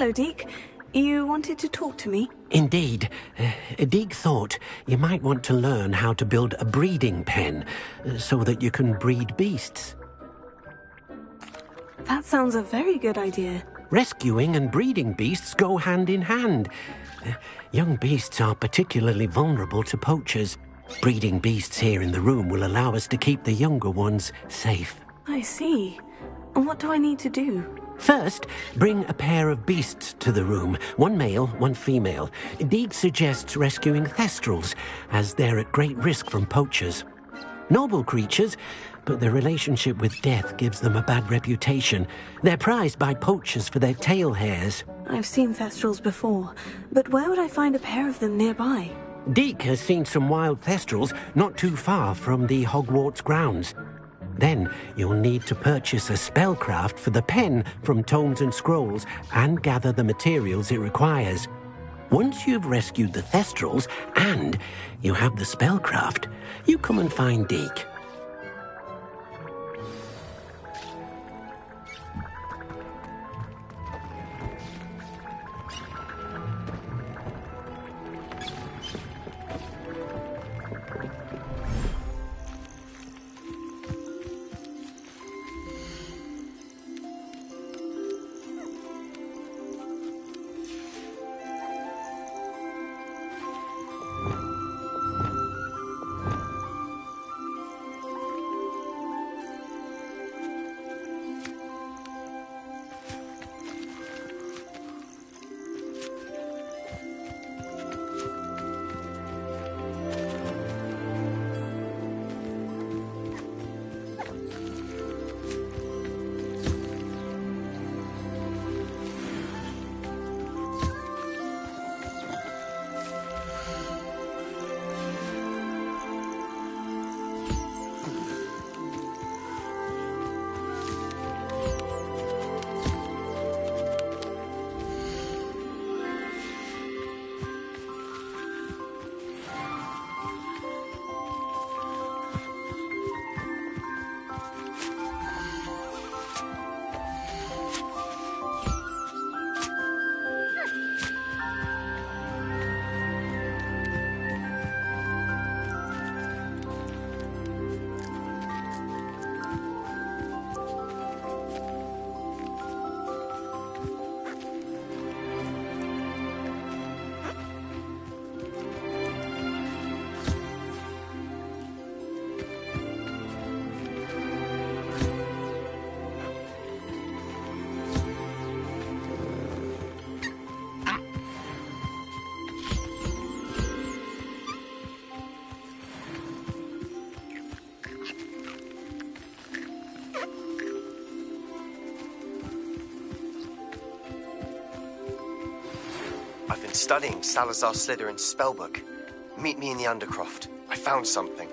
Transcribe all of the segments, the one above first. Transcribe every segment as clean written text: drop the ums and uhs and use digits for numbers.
Hello, Deke. You wanted to talk to me? Indeed. Deek thought you might want to learn how to build a breeding pen so that you can breed beasts. That sounds a very good idea. Rescuing and breeding beasts go hand in hand. Young beasts are particularly vulnerable to poachers. Breeding beasts here in the room will allow us to keep the younger ones safe. I see. And what do I need to do? First, bring a pair of beasts to the room. One male, one female. Deek suggests rescuing thestrals, as they're at great risk from poachers. Noble creatures, but their relationship with death gives them a bad reputation. They're prized by poachers for their tail hairs. I've seen thestrals before, but where would I find a pair of them nearby? Deek has seen some wild thestrals not too far from the Hogwarts grounds. Then you'll need to purchase a spellcraft for the pen from Tomes and Scrolls and gather the materials it requires. Once you've rescued the thestrals and you have the spellcraft, you come and find Deek. I've been studying Salazar Slytherin's spellbook. Meet me in the Undercroft. I found something.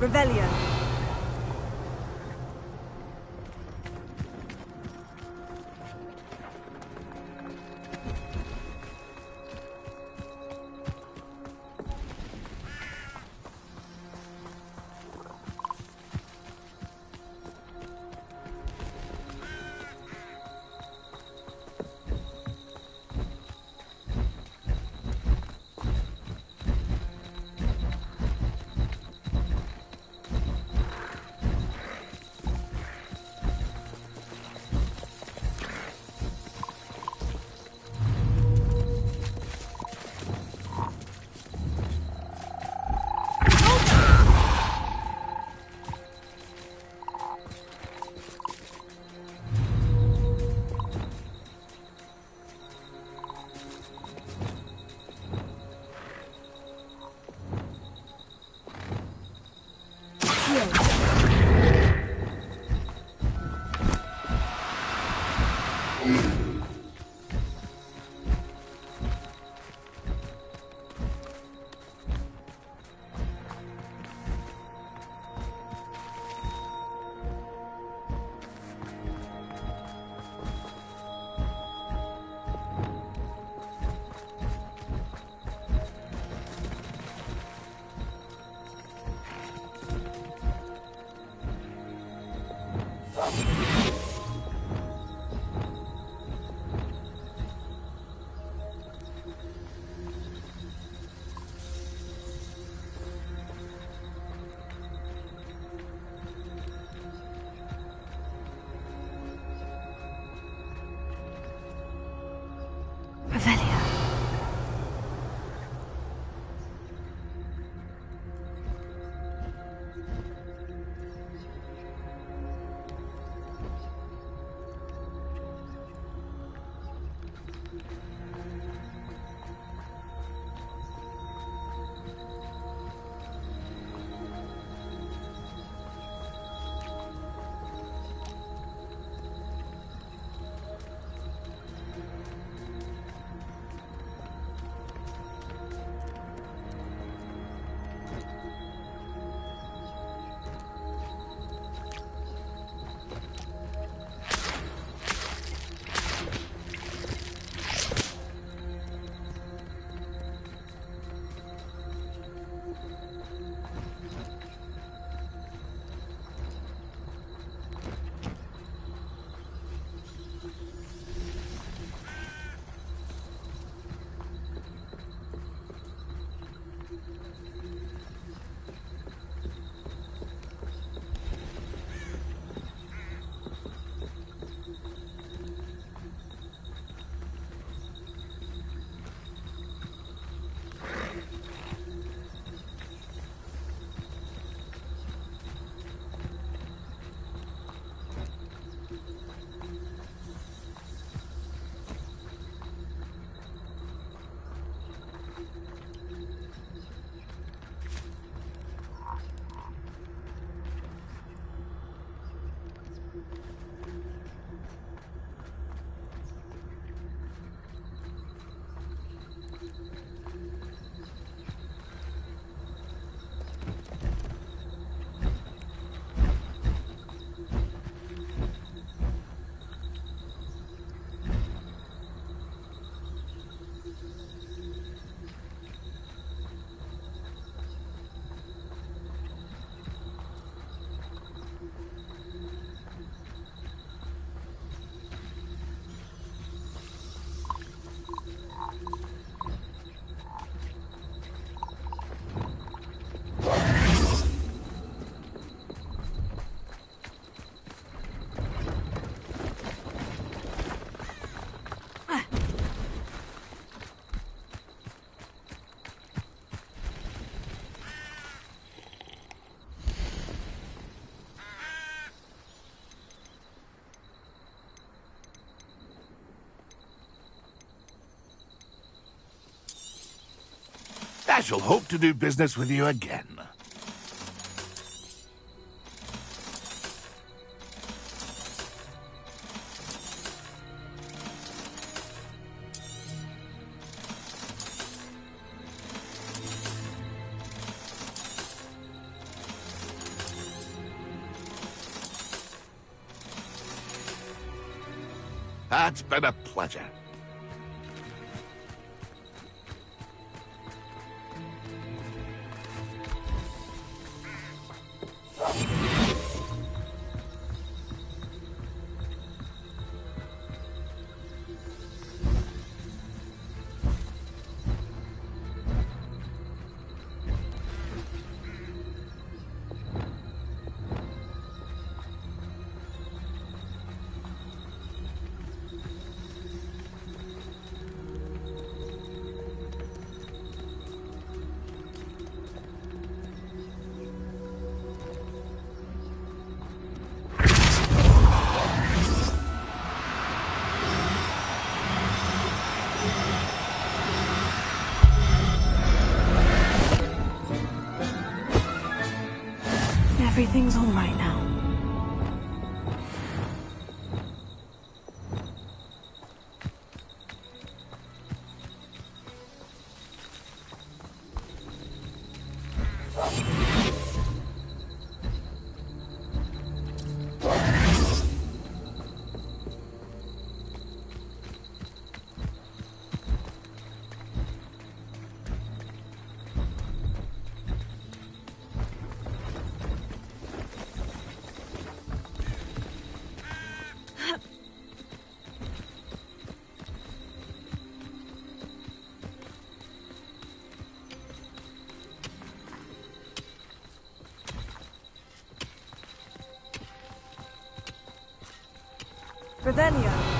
Revelio. Revelio. I shall hope to do business with you again. It's been a pleasure. Everything's all right now. Revelio.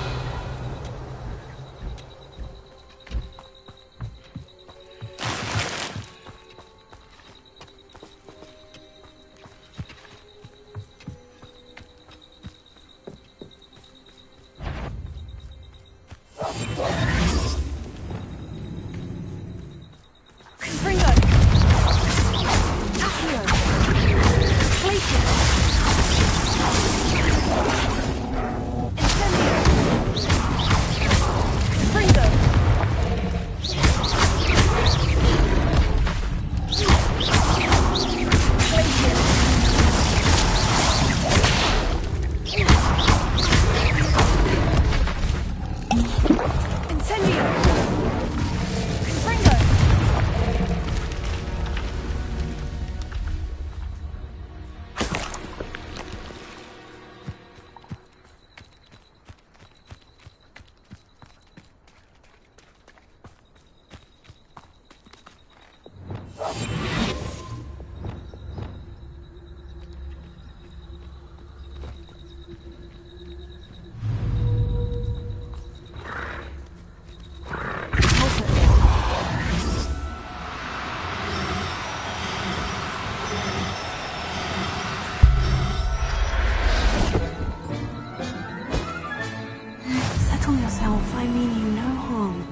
I mean you no harm.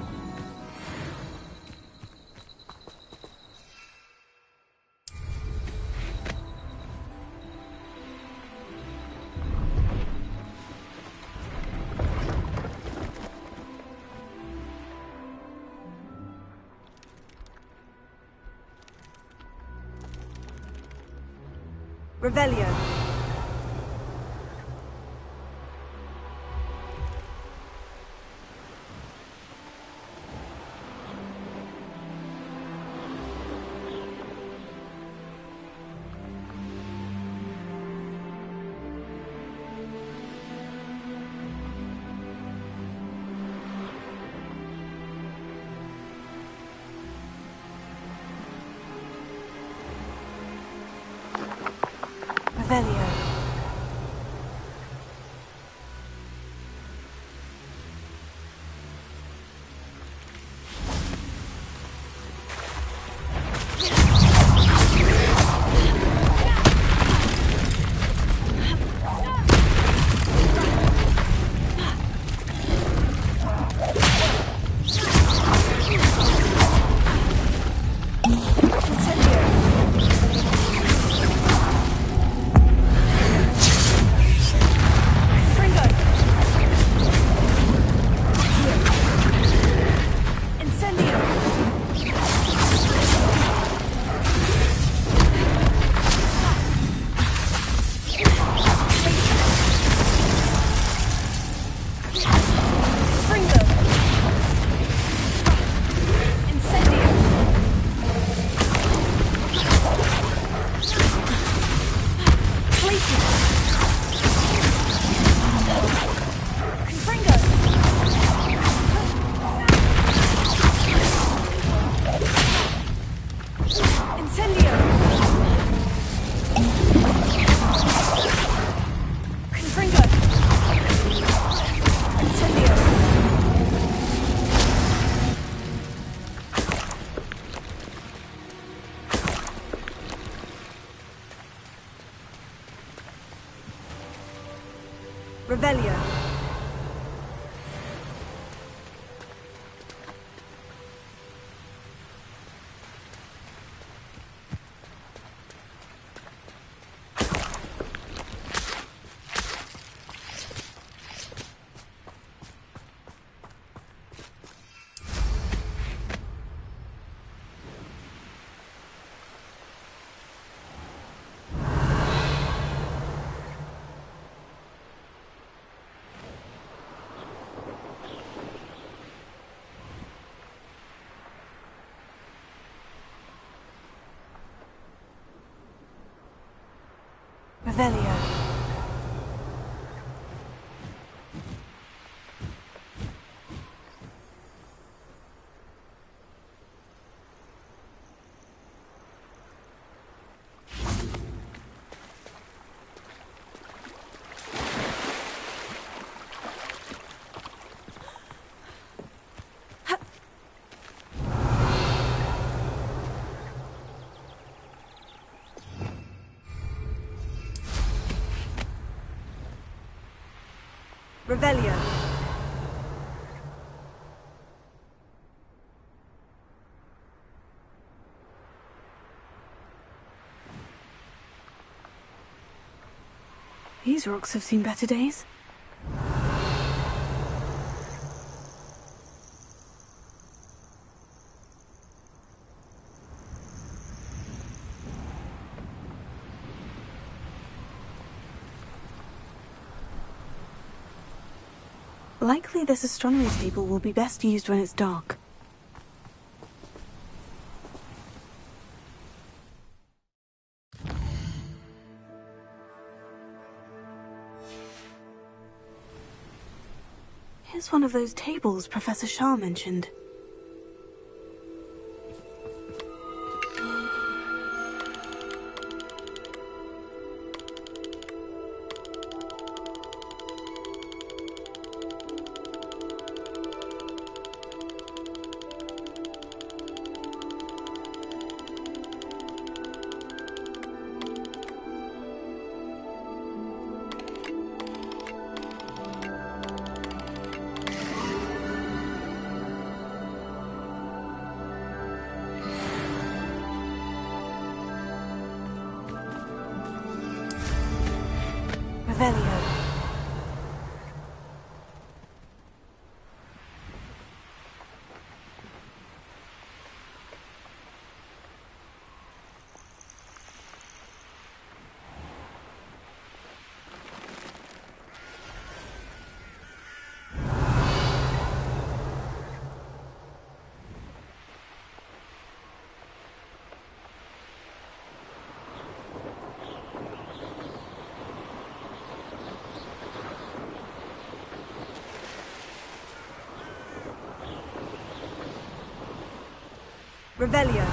Revelio. Revelio. Revelio. Revelio. Revelio. These rocks have seen better days. Likely this astronomy table will be best used when it's dark. Here's one of those tables Professor Shah mentioned. Revelio. Revelio.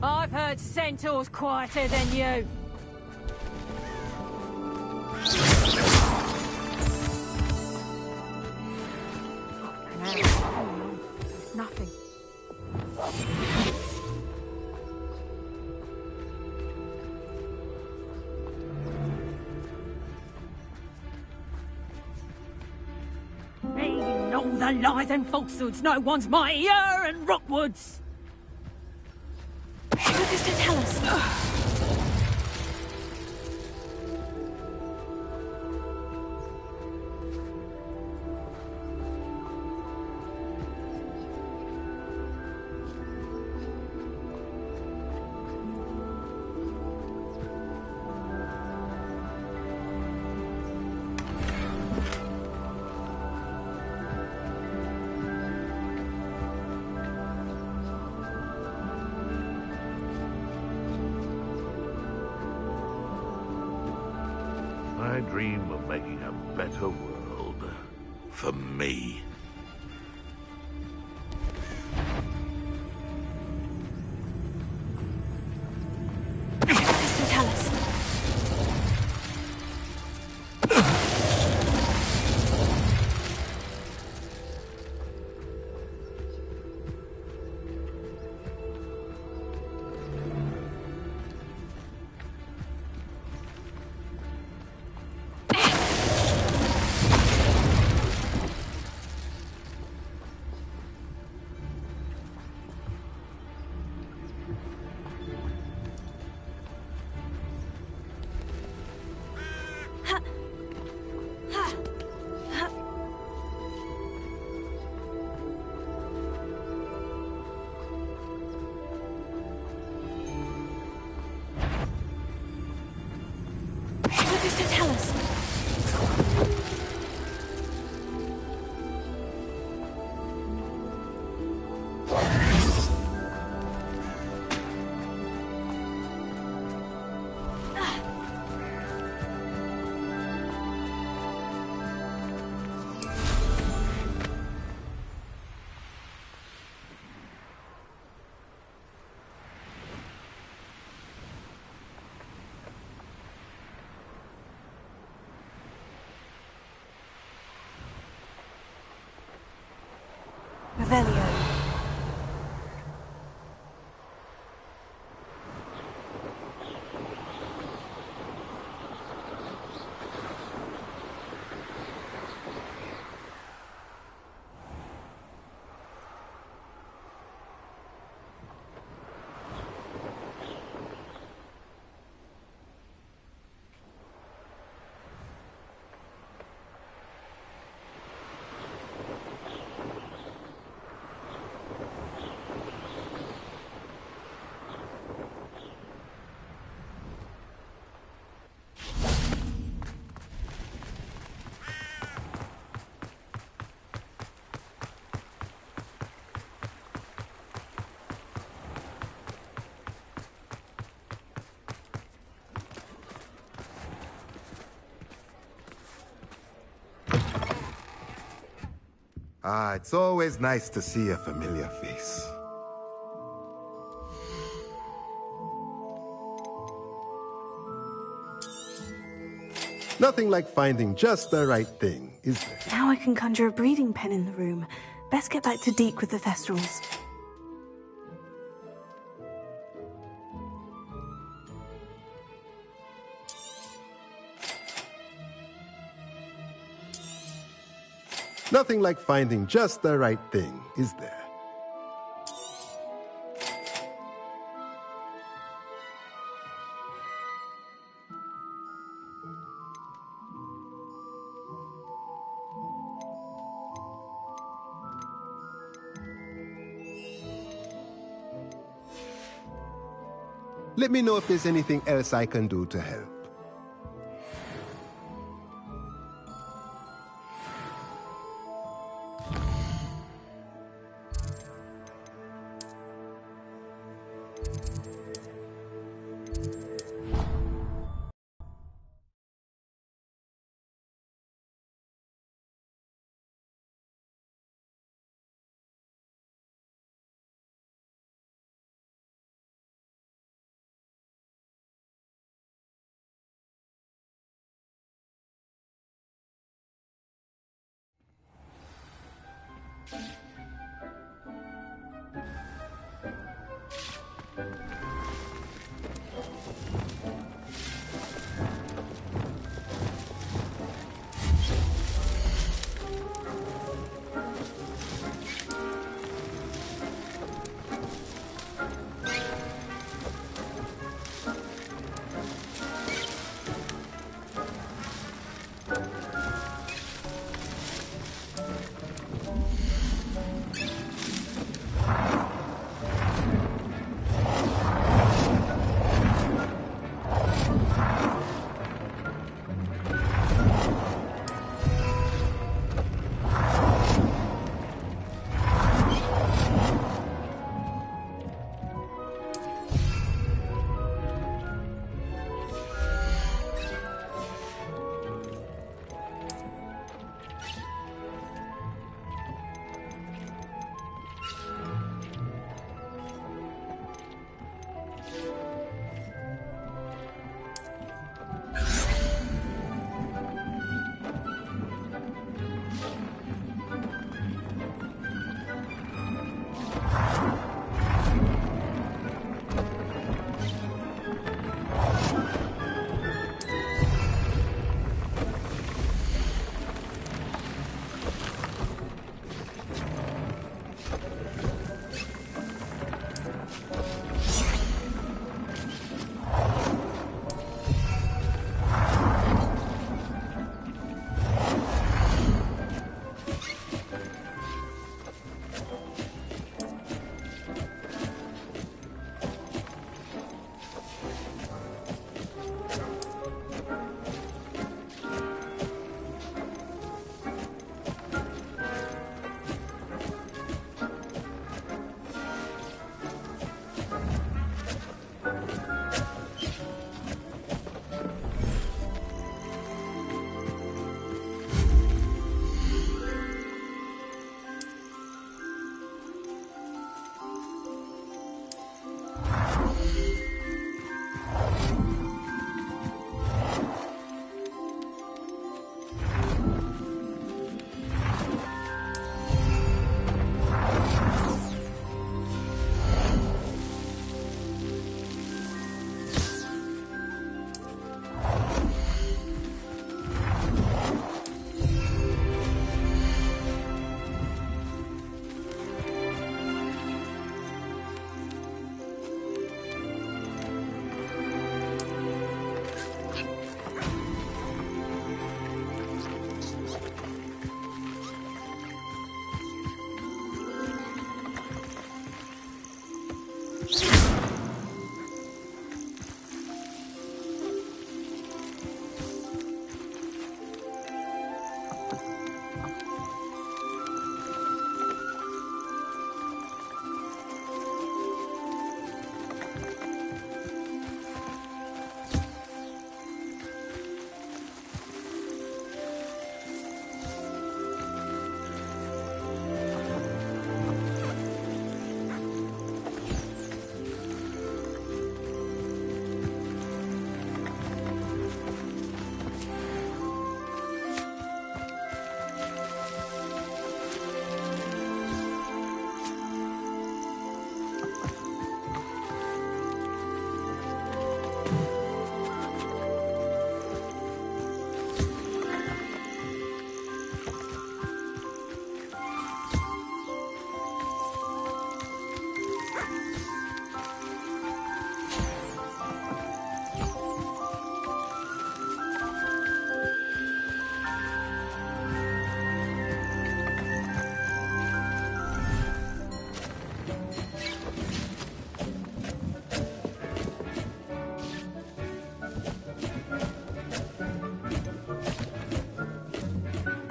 I've heard centaurs quieter than you. Nothing. Mean all the lies and falsehoods, no one's mightier and Rockwoods. What does it tell us? I dream of making a better world. For me. Crystal Talus. Crystal Talus. Revelio. Ah, it's always nice to see a familiar face. Nothing like finding just the right thing, is there? Now I can conjure a breeding pen in the room. Best get back to Deke with the Thestrals. Nothing like finding just the right thing, is there? Let me know if there's anything else I can do to help.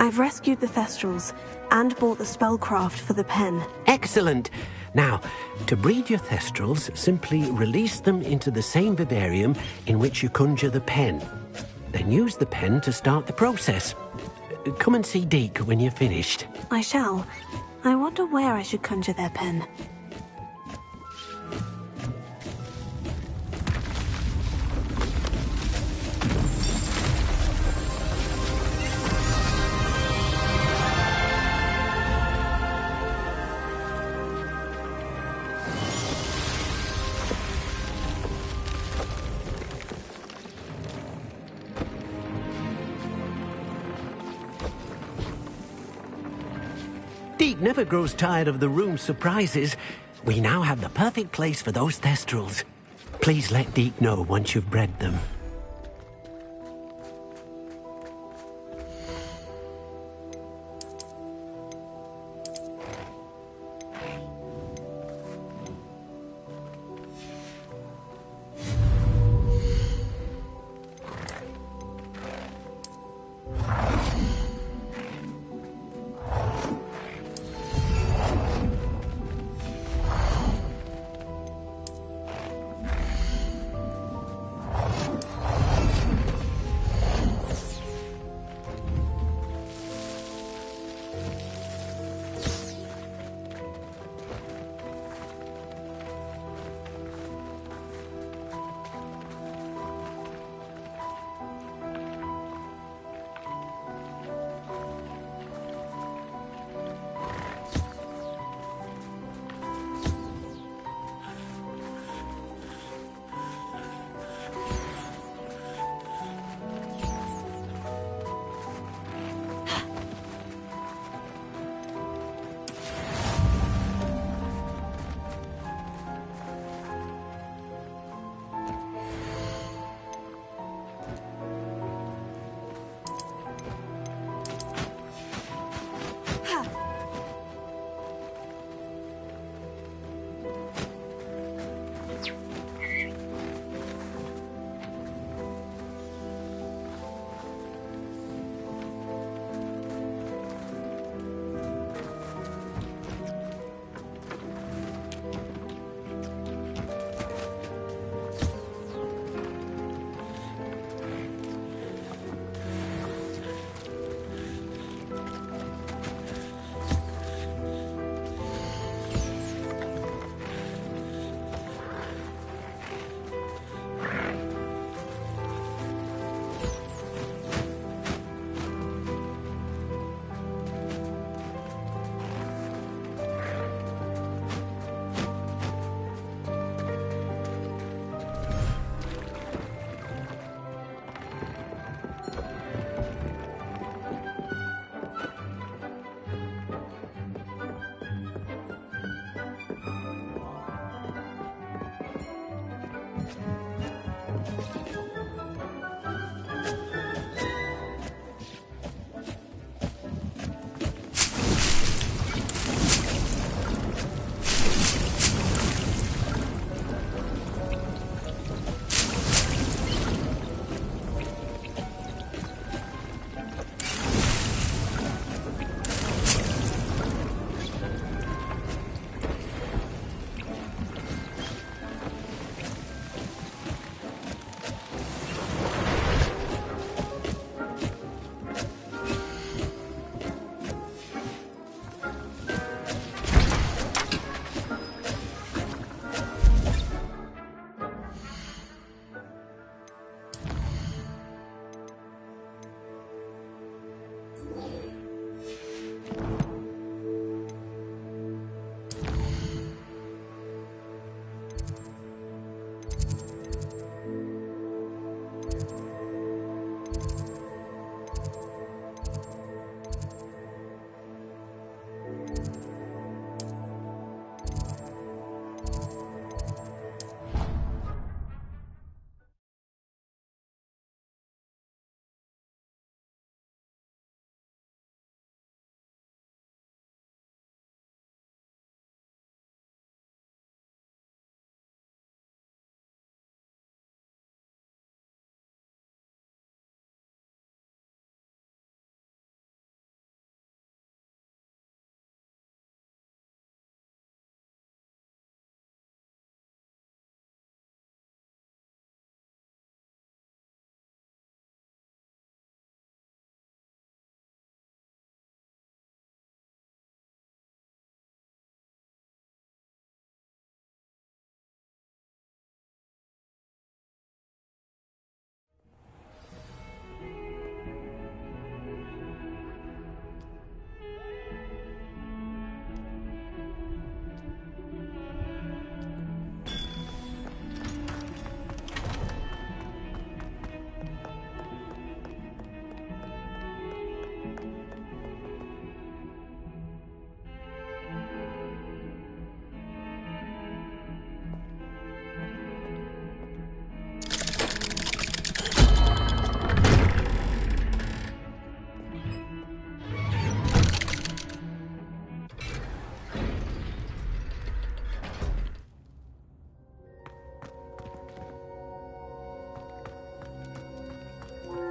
I've rescued the Thestrals and bought the spellcraft for the pen. Excellent. Now, to breed your Thestrals, simply release them into the same vivarium in which you conjure the pen. Then use the pen to start the process. Come and see Deke when you're finished. I shall. I wonder where I should conjure their pen. Deke never grows tired of the room's surprises. We now have the perfect place for those Thestrals. Please let Deke know once you've bred them.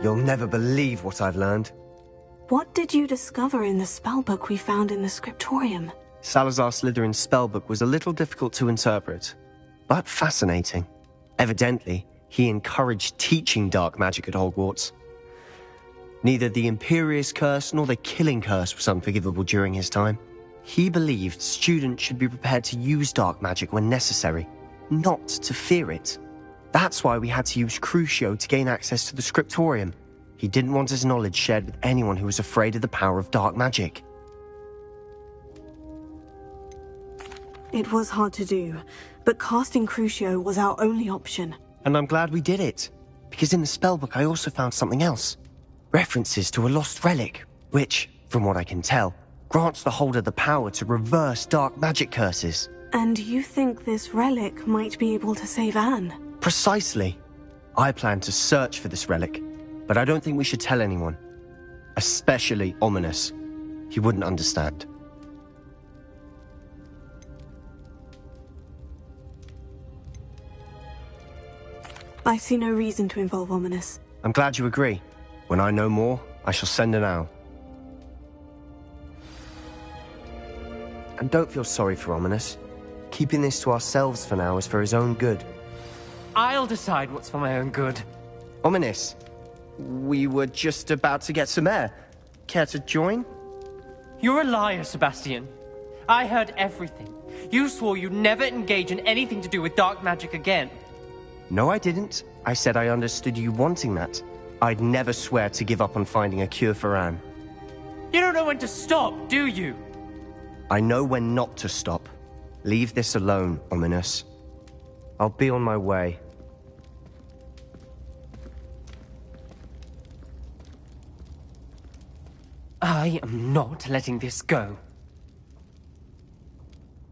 You'll never believe what I've learned. What did you discover in the spellbook we found in the scriptorium? Salazar Slytherin's spellbook was a little difficult to interpret, but fascinating. Evidently, he encouraged teaching dark magic at Hogwarts. Neither the Imperious Curse nor the Killing Curse was unforgivable during his time. He believed students should be prepared to use dark magic when necessary, not to fear it. That's why we had to use Crucio to gain access to the scriptorium. He didn't want his knowledge shared with anyone who was afraid of the power of dark magic. It was hard to do, but casting Crucio was our only option. And I'm glad we did it, because in the spellbook I also found something else. References to a lost relic, which, from what I can tell, grants the holder the power to reverse dark magic curses. And you think this relic might be able to save Anne? Precisely. I plan to search for this relic, but I don't think we should tell anyone. Especially Ominous. He wouldn't understand. I see no reason to involve Ominous. I'm glad you agree. When I know more, I shall send an owl. And don't feel sorry for Ominous. Keeping this to ourselves for now is for his own good. I'll decide what's for my own good. Ominous, we were just about to get some air. Care to join? You're a liar, Sebastian. I heard everything. You swore you'd never engage in anything to do with dark magic again. No, I didn't. I said I understood you wanting that. I'd never swear to give up on finding a cure for Anne. You don't know when to stop, do you? I know when not to stop. Leave this alone, Ominous. I'll be on my way. I am not letting this go.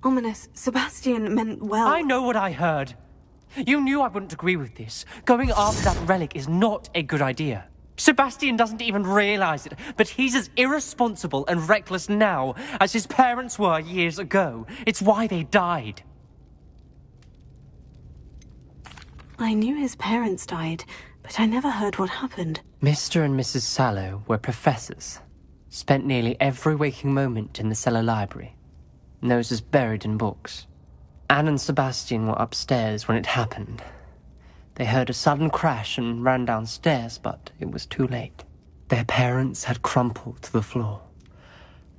Ominous, Sebastian meant well. I know what I heard. You knew I wouldn't agree with this. Going after that relic is not a good idea. Sebastian doesn't even realize it, but he's as irresponsible and reckless now as his parents were years ago. It's why they died. I knew his parents died, but I never heard what happened. Mr. and Mrs. Sallow were professors. Spent nearly every waking moment in the cellar library. Noses buried in books. Anne and Sebastian were upstairs when it happened. They heard a sudden crash and ran downstairs, but it was too late. Their parents had crumpled to the floor.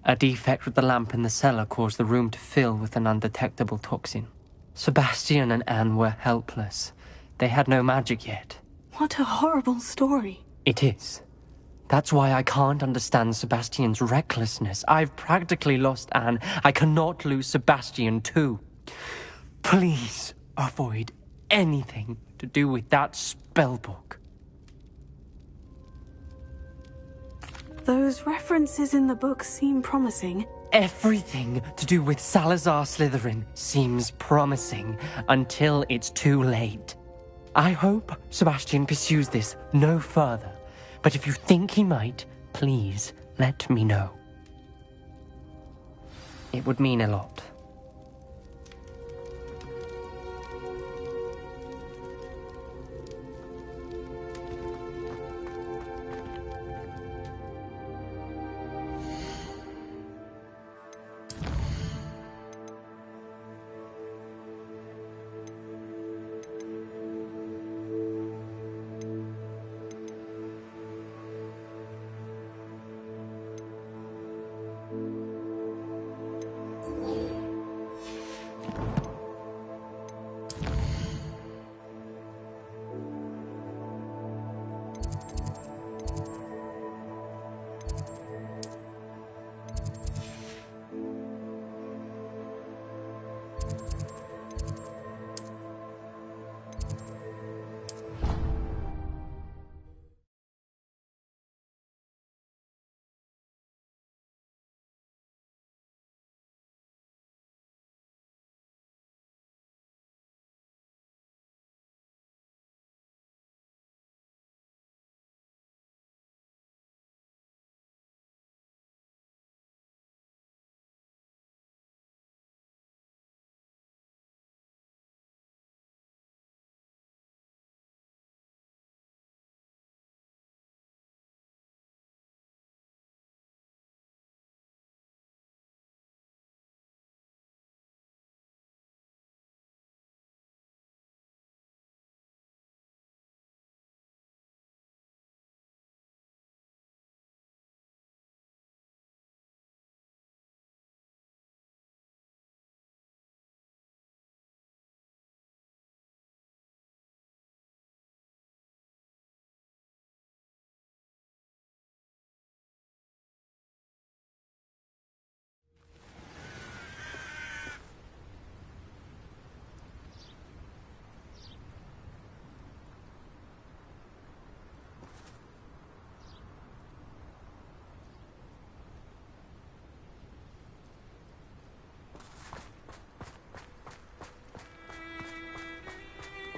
A defect with the lamp in the cellar caused the room to fill with an undetectable toxin. Sebastian and Anne were helpless. They had no magic yet. What a horrible story. It is. That's why I can't understand Sebastian's recklessness. I've practically lost Anne. I cannot lose Sebastian too. Please avoid anything to do with that spellbook. Those references in the book seem promising. Everything to do with Salazar Slytherin seems promising until it's too late. I hope Sebastian pursues this no further, but if you think he might, please let me know. It would mean a lot.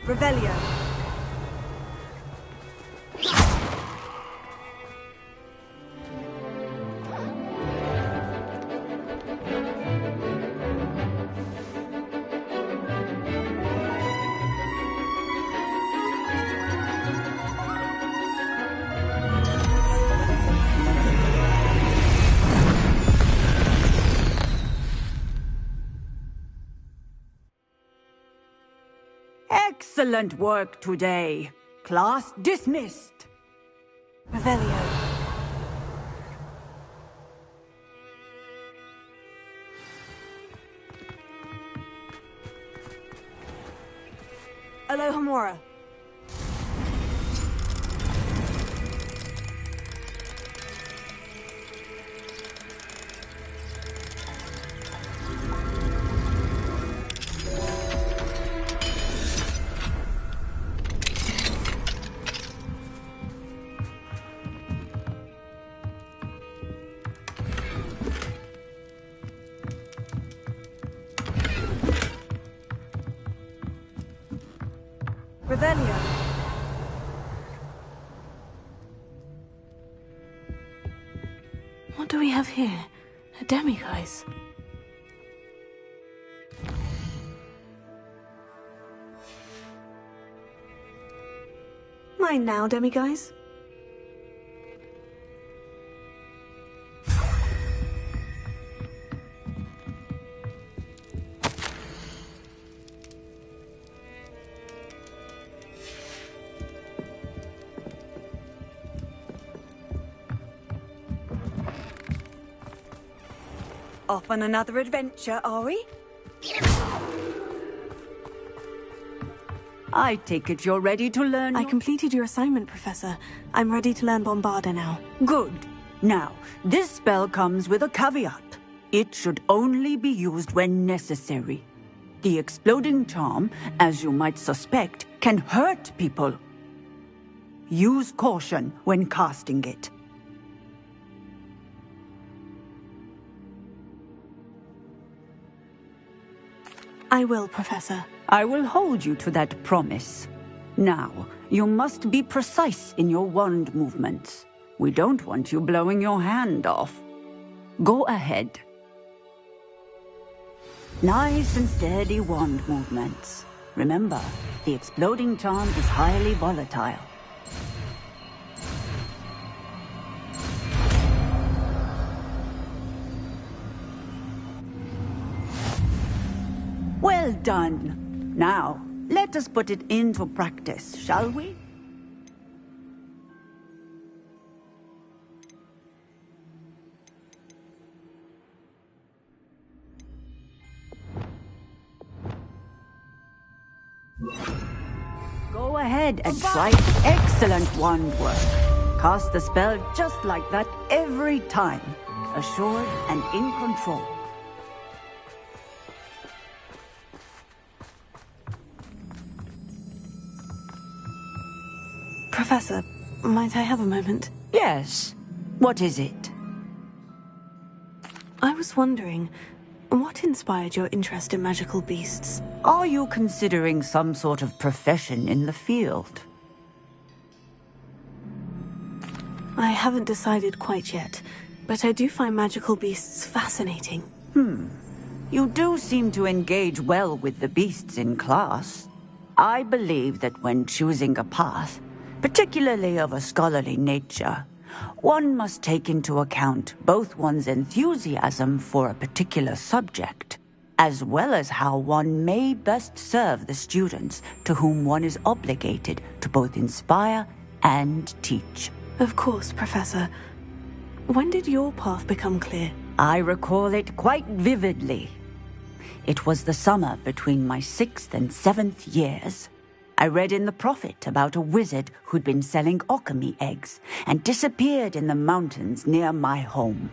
Revelio. Excellent work today. Class dismissed. Revelio. Alohomora. Revelio. What do we have here? A demiguise. Mine now, demiguise. Off on another adventure, are we? I take it you're ready to learn. I completed your assignment, Professor. I'm ready to learn Bombarda now. Good. Now, this spell comes with a caveat. It should only be used when necessary. The exploding charm, as you might suspect, can hurt people. Use caution when casting it. I will, Professor. I will hold you to that promise. Now, you must be precise in your wand movements. We don't want you blowing your hand off. Go ahead. Nice and steady wand movements. Remember, the exploding charm is highly volatile. Well done. Now, let us put it into practice, shall we? Go ahead and try excellent wand work. Cast the spell just like that every time. Assured and in control. Professor, might I have a moment? Yes. What is it? I was wondering, what inspired your interest in magical beasts? Are you considering some sort of profession in the field? I haven't decided quite yet, but I do find magical beasts fascinating. You do seem to engage well with the beasts in class. I believe that when choosing a path, particularly of a scholarly nature, one must take into account both one's enthusiasm for a particular subject, as well as how one may best serve the students to whom one is obligated to both inspire and teach. Of course, Professor. When did your path become clear? I recall it quite vividly. It was the summer between my 6th and 7th years. I read in the Prophet about a wizard who'd been selling alchemy eggs and disappeared in the mountains near my home.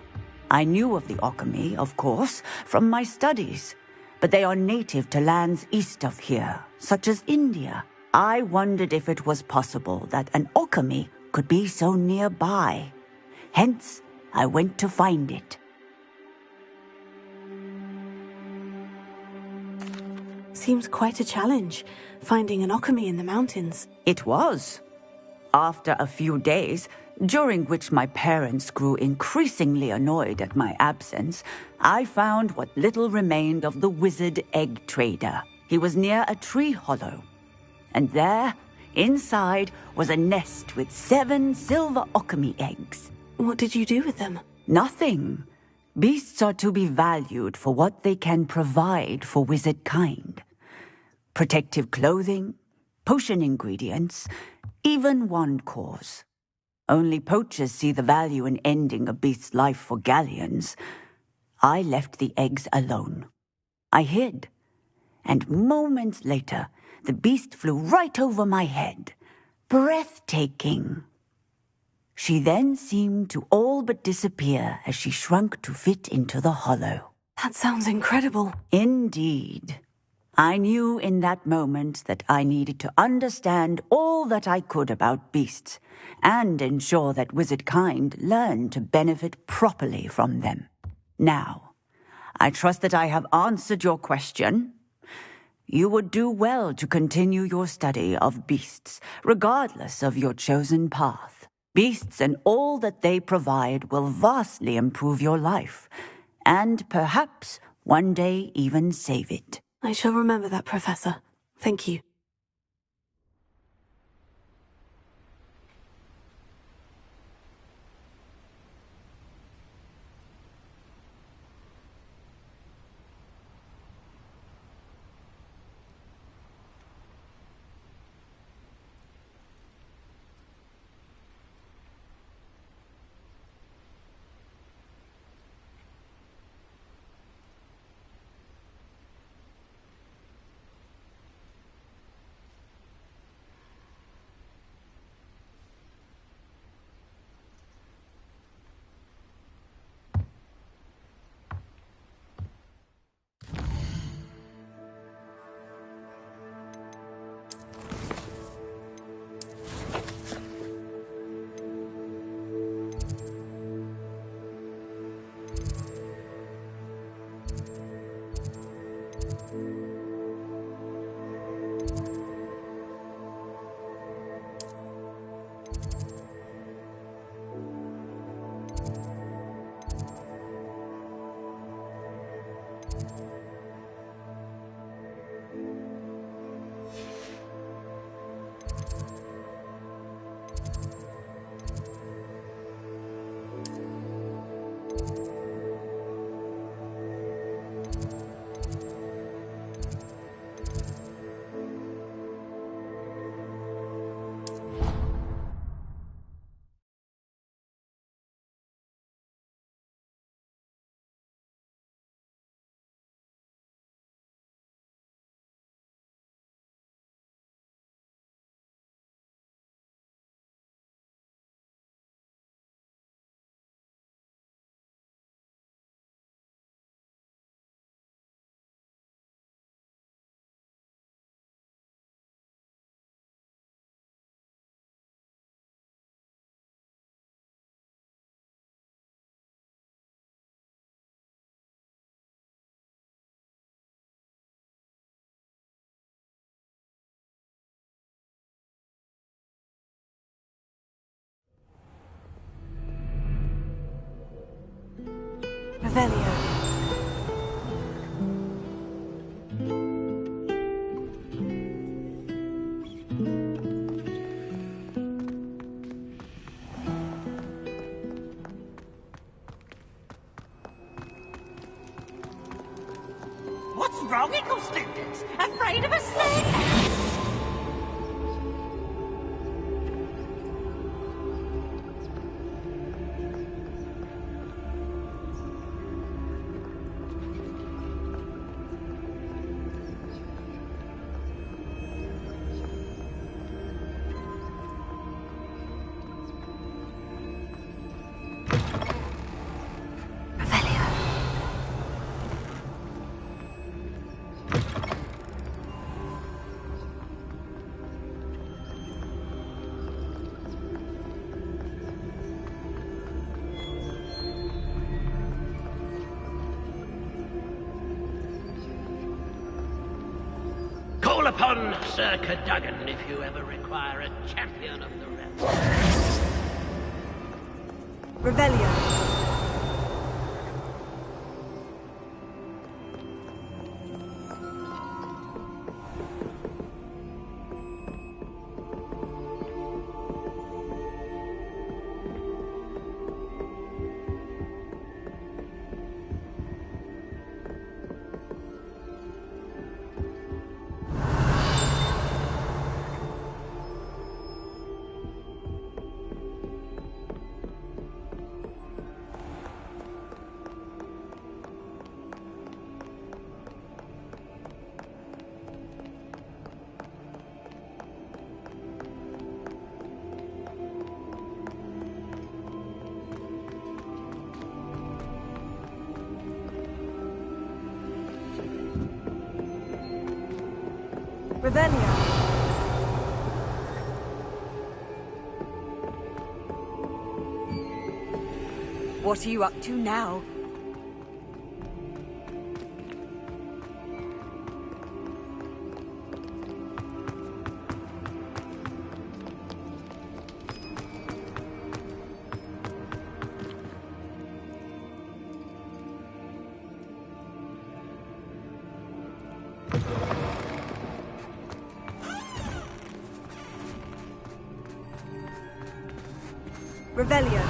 I knew of the alchemy, of course, from my studies, but they are native to lands east of here, such as India. I wondered if it was possible that an alchemy could be so nearby. Hence, I went to find it. seems quite a challenge, finding an alchemy in the mountains. It was. After a few days, during which my parents grew increasingly annoyed at my absence, I found what little remained of the wizard egg trader. He was near a tree hollow. And there, inside, was a nest with 7 silver alchemy eggs. What did you do with them? Nothing. Beasts are to be valued for what they can provide for wizard kind. Protective clothing, potion ingredients, even wand cores. Only poachers see the value in ending a beast's life for galleons. I left the eggs alone. I hid. And moments later, the beast flew right over my head. Breathtaking. She then seemed to all but disappear as she shrunk to fit into the hollow. That sounds incredible. Indeed. I knew in that moment that I needed to understand all that I could about beasts and ensure that wizard kind learned to benefit properly from them. Now, I trust that I have answered your question. You would do well to continue your study of beasts, regardless of your chosen path. Beasts and all that they provide will vastly improve your life, and perhaps one day even save it. I shall remember that, Professor. Thank you. Revelio. What's wrong, Eagle students? Afraid of a snake? upon Sir Cadogan if you ever require a champion of the realm. Revelio. Revelio. What are you up to now? Revelio.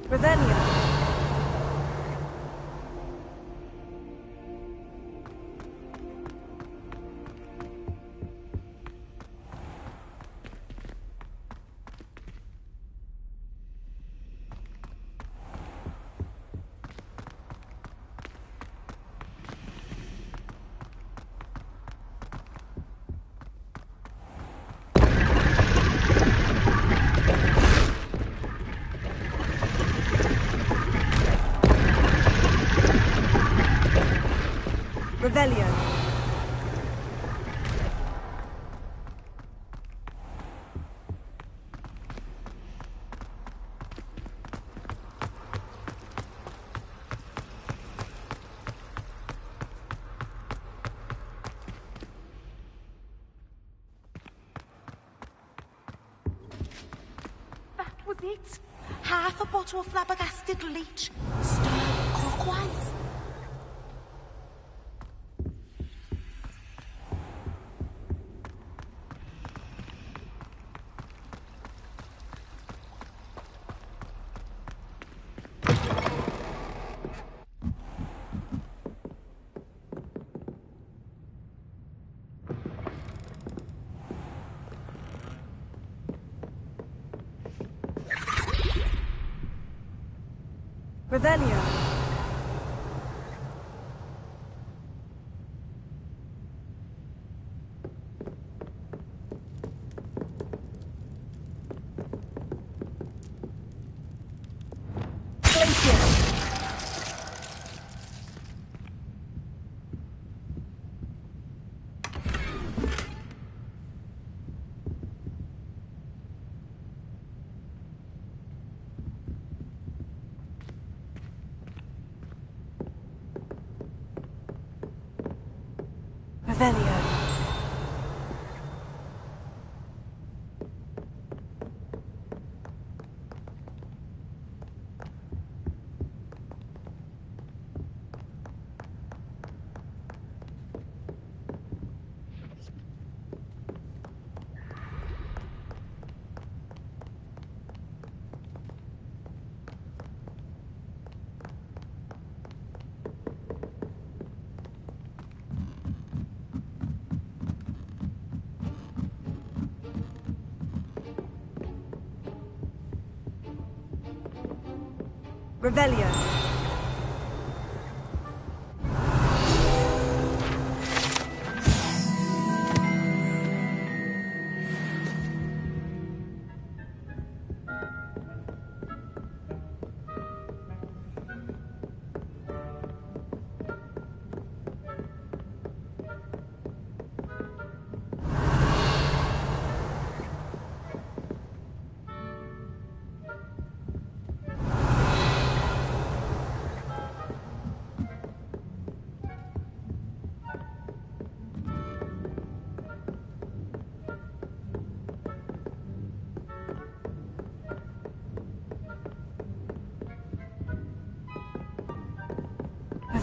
Revelio. Revelio. That was it. Half a bottle of flabbergasted leech. Stir clockwise. Revelio. Revelio. Revelio.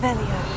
Revelio.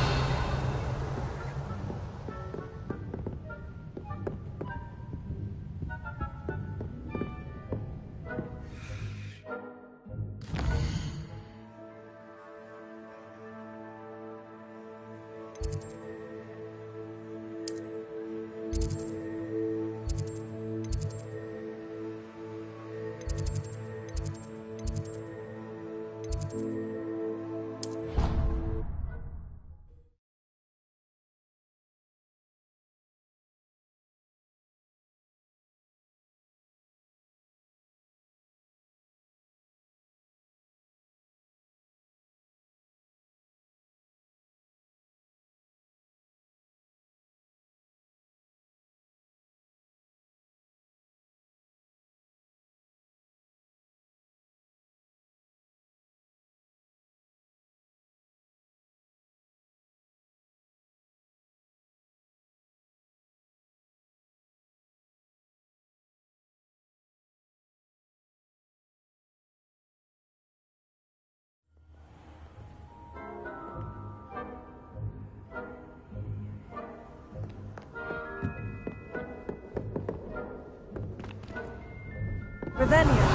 Revelio.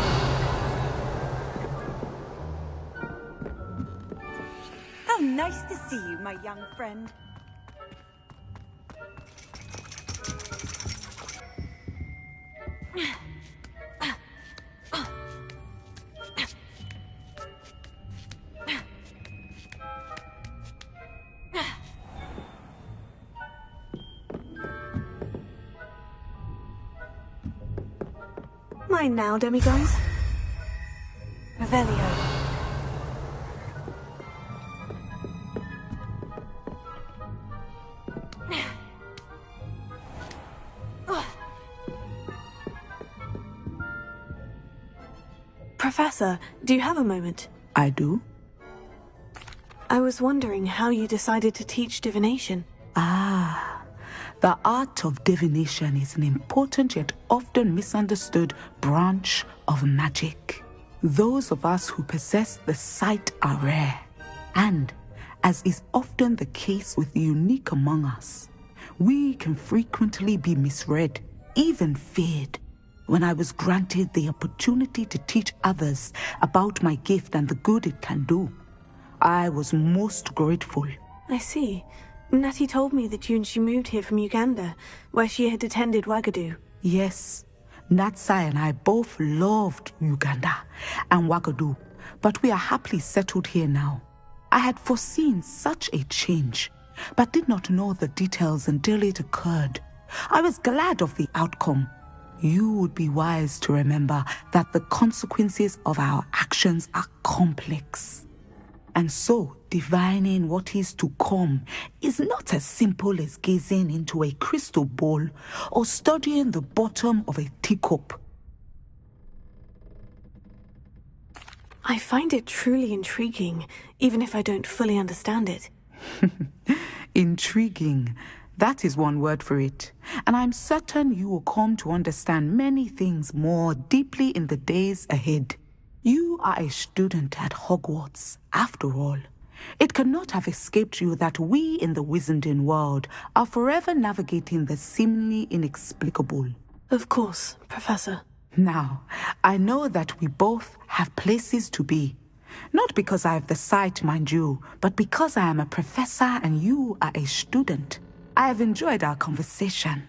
How nice to see you, my young friend. Mine now, demigods. Revelio. Professor, do you have a moment? I do. I was wondering how you decided to teach divination. The art of divination is an important yet often misunderstood branch of magic. Those of us who possess the sight are rare, and, as is often the case with the unique among us, we can frequently be misread, even feared. When I was granted the opportunity to teach others about my gift and the good it can do, I was most grateful. I see. Natty told me that you and she moved here from Uganda, where she had attended Wagadu. Yes, Natsai and I both loved Uganda and Wagadu, but we are happily settled here now. I had foreseen such a change, but did not know the details until it occurred. I was glad of the outcome. You would be wise to remember that the consequences of our actions are complex. And so, divining what is to come is not as simple as gazing into a crystal ball or studying the bottom of a teacup. I find it truly intriguing, even if I don't fully understand it. Intriguing. That is one word for it. And I'm certain you will come to understand many things more deeply in the days ahead. You are a student at Hogwarts, after all. It cannot have escaped you that we in the Wizarding world are forever navigating the seemingly inexplicable. Of course, Professor. Now, I know that we both have places to be. Not because I have the sight, mind you, but because I am a professor and you are a student. I have enjoyed our conversation.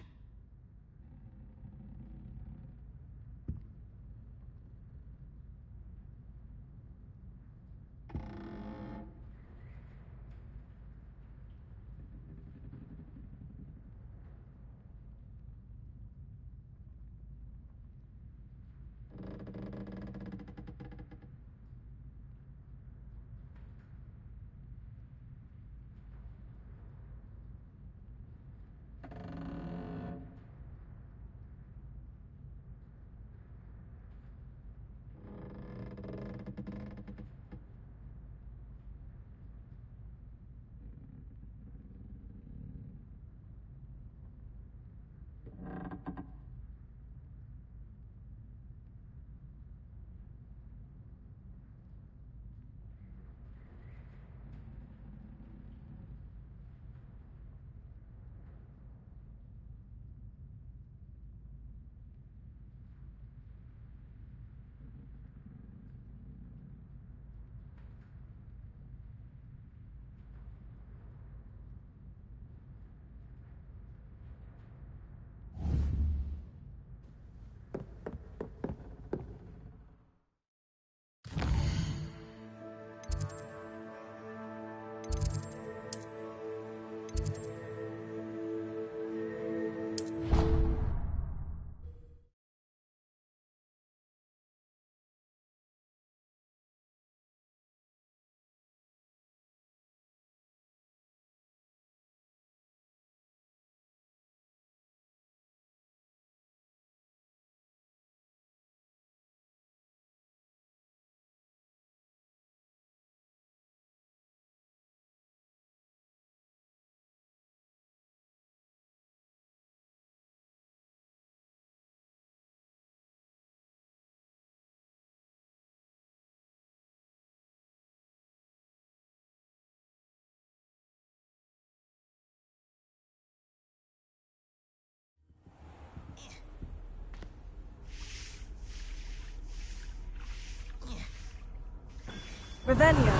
Revelio.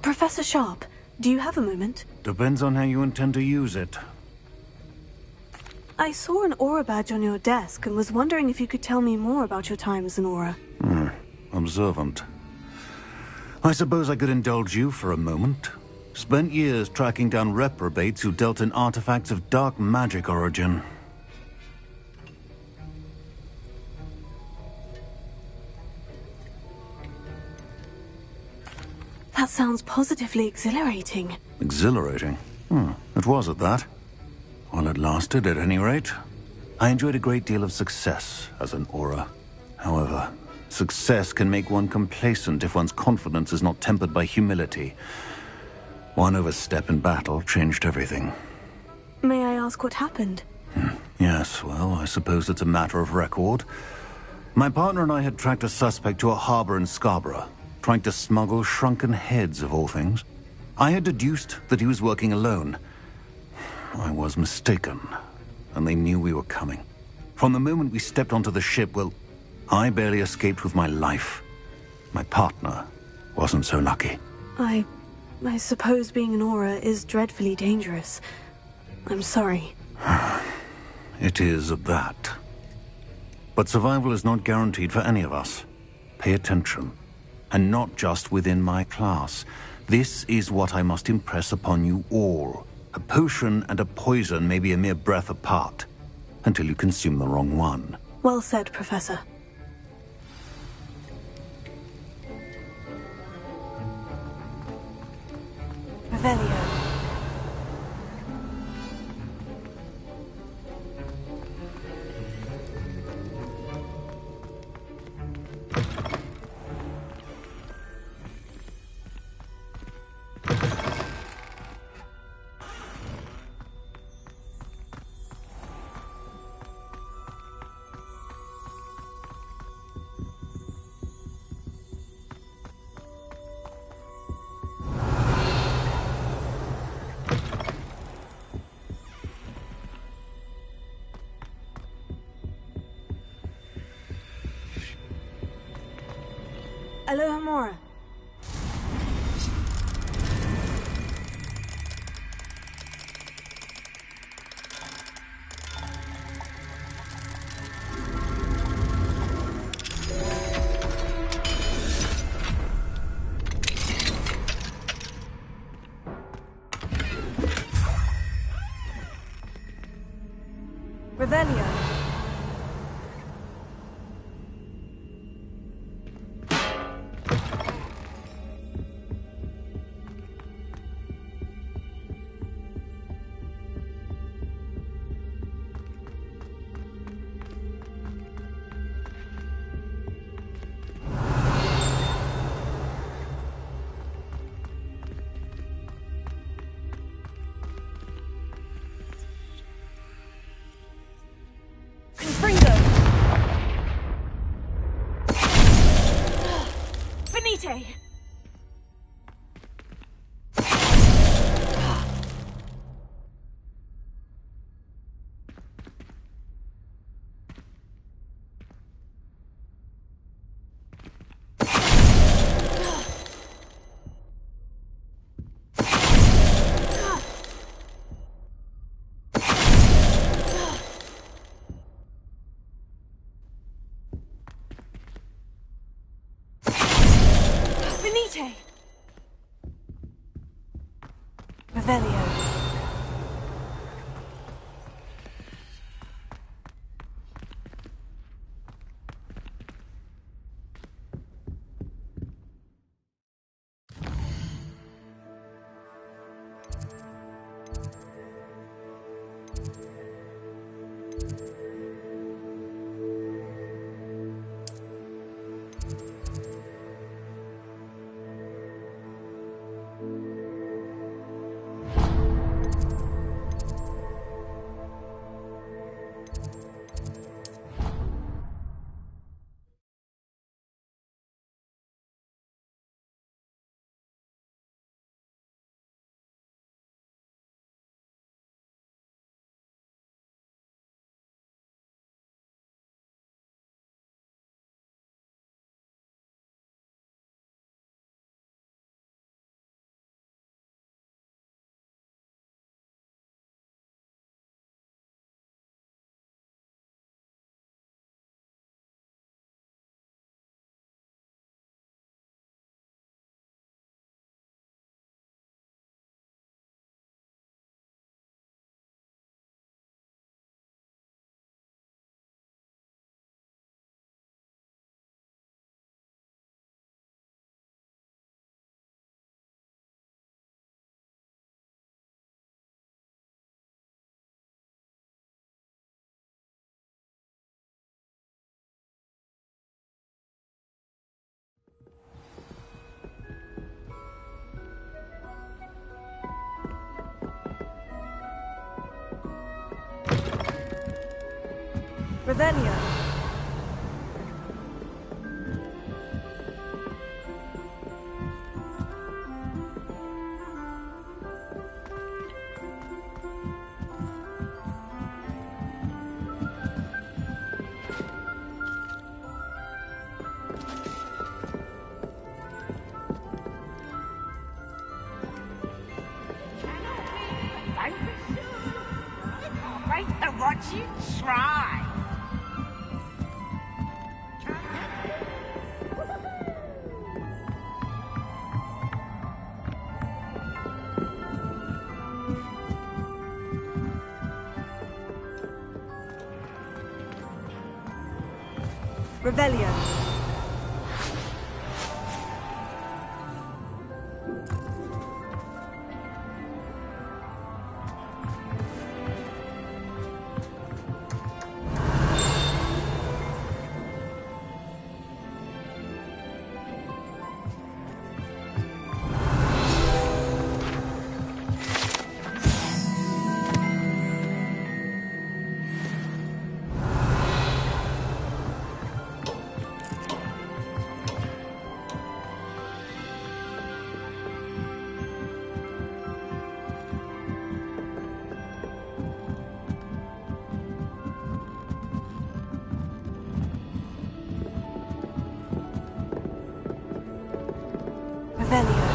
Professor Sharp, do you have a moment? Depends on how you intend to use it. I saw an aura badge on your desk and was wondering if you could tell me more about your time as an aura. Observant. I suppose I could indulge you for a moment. Spent years tracking down reprobates who dealt in artifacts of dark magic origin. That sounds positively exhilarating. Exhilarating? It was at that. While it lasted, at any rate. I enjoyed a great deal of success as an aura. However, success can make one complacent if one's confidence is not tempered by humility. One overstep in battle changed everything. May I ask what happened? Yes, well, I suppose it's a matter of record. My partner and I had tracked a suspect to a harbor in Scarborough, trying to smuggle shrunken heads, of all things. I had deduced that he was working alone. I was mistaken, and they knew we were coming. From the moment we stepped onto the ship, well, I barely escaped with my life. My partner wasn't so lucky. I suppose being an aura is dreadfully dangerous. I'm sorry. It is at that. But survival is not guaranteed for any of us. Pay attention. And not just within my class. This is what I must impress upon you all. A potion and a poison may be a mere breath apart, until you consume the wrong one. Well said, Professor. Revelio. Aloha Mora. Revelio. Finite! Revelio. Revelio. Revelio. Revelio.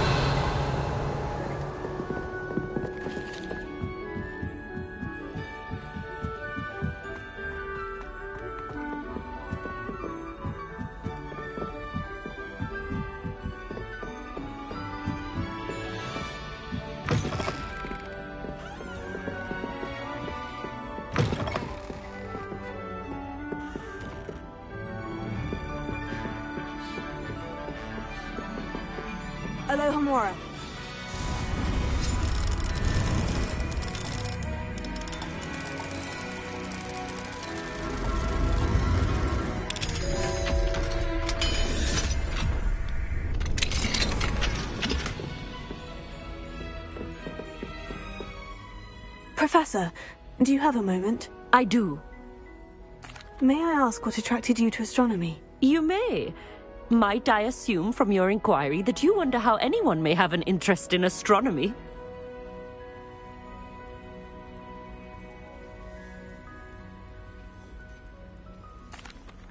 Alohomora. Professor, do you have a moment? I do. May I ask what attracted you to astronomy? You may. Might I assume from your inquiry that you wonder how anyone may have an interest in astronomy?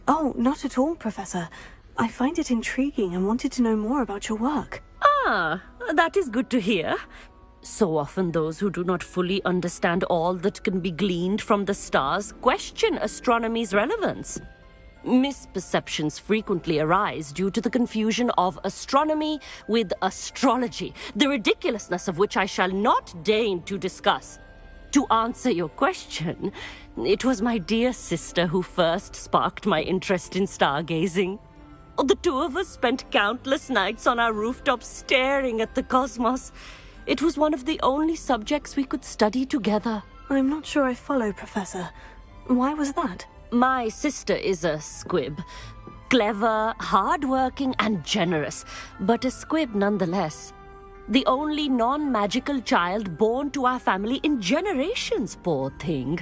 Oh, not at all, Professor. I find it intriguing and wanted to know more about your work. Ah, that is good to hear. So often those who do not fully understand all that can be gleaned from the stars question astronomy's relevance. Misperceptions frequently arise due to the confusion of astronomy with astrology, the ridiculousness of which I shall not deign to discuss. To answer your question, it was my dear sister who first sparked my interest in stargazing. The two of us spent countless nights on our rooftop staring at the cosmos. It was one of the only subjects we could study together. I'm not sure I follow, Professor. Why was that? My sister is a squib. Clever, hard-working, and generous, but a squib nonetheless. The only non-magical child born to our family in generations, poor thing.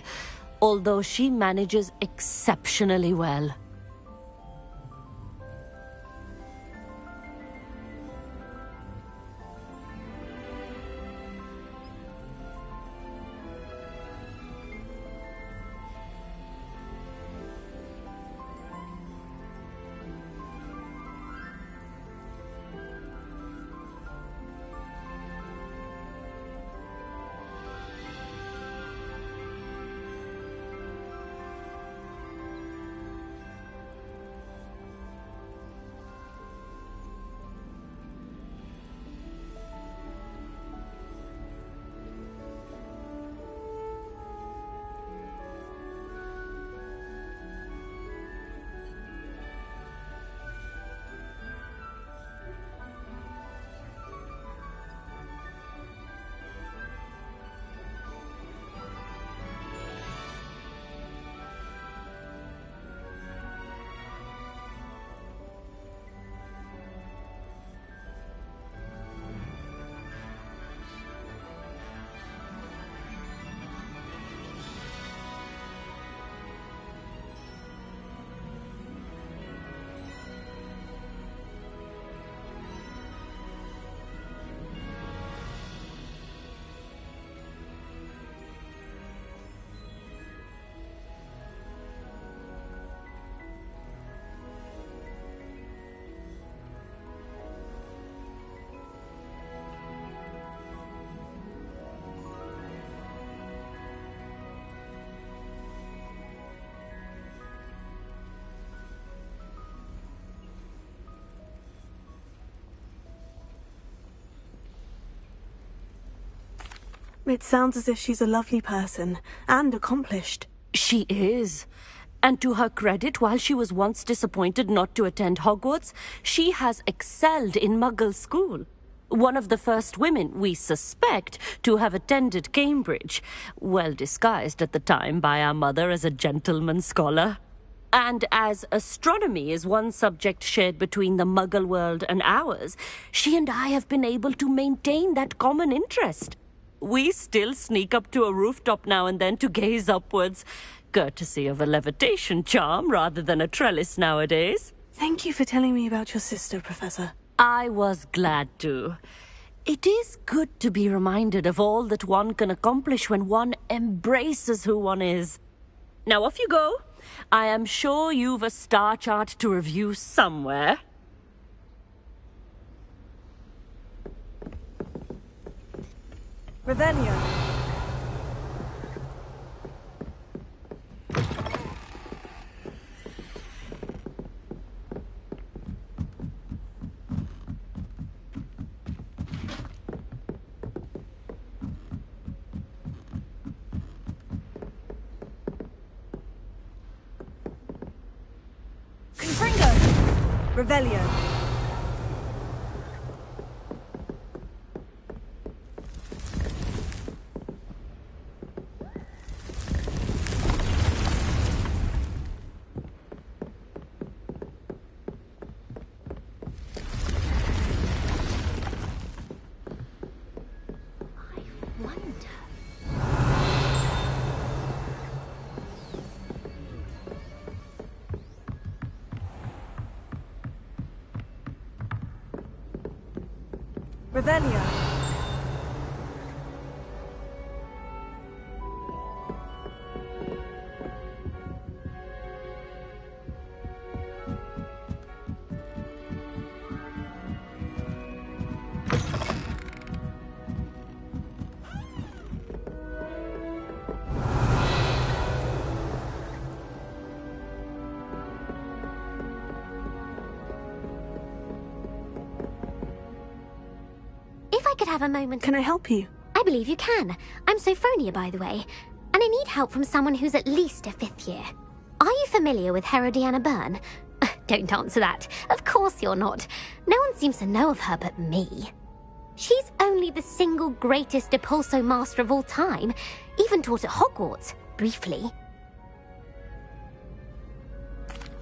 Although she manages exceptionally well. It sounds as if she's a lovely person and accomplished. She is. And to her credit, while she was once disappointed not to attend Hogwarts, she has excelled in Muggle school. One of the first women, we suspect, to have attended Cambridge, well disguised at the time by our mother as a gentleman scholar. And as astronomy is one subject shared between the Muggle world and ours, she and I have been able to maintain that common interest. We still sneak up to a rooftop now and then to gaze upwards, courtesy of a levitation charm rather than a trellis nowadays. Thank you for telling me about your sister, Professor. I was glad to. It is good to be reminded of all that one can accomplish when one embraces who one is. Now off you go. I am sure you've a star chart to review somewhere. Revelio. Confringo. Revelio. Revelio. If I could have a moment... Can I help you? I believe you can. I'm Sophronia, by the way, and I need help from someone who's at least a 5th year. Are you familiar with Herodiana Byrne? Don't answer that. Of course you're not. No one seems to know of her but me. She's only the single greatest Depulso master of all time, even taught at Hogwarts, briefly.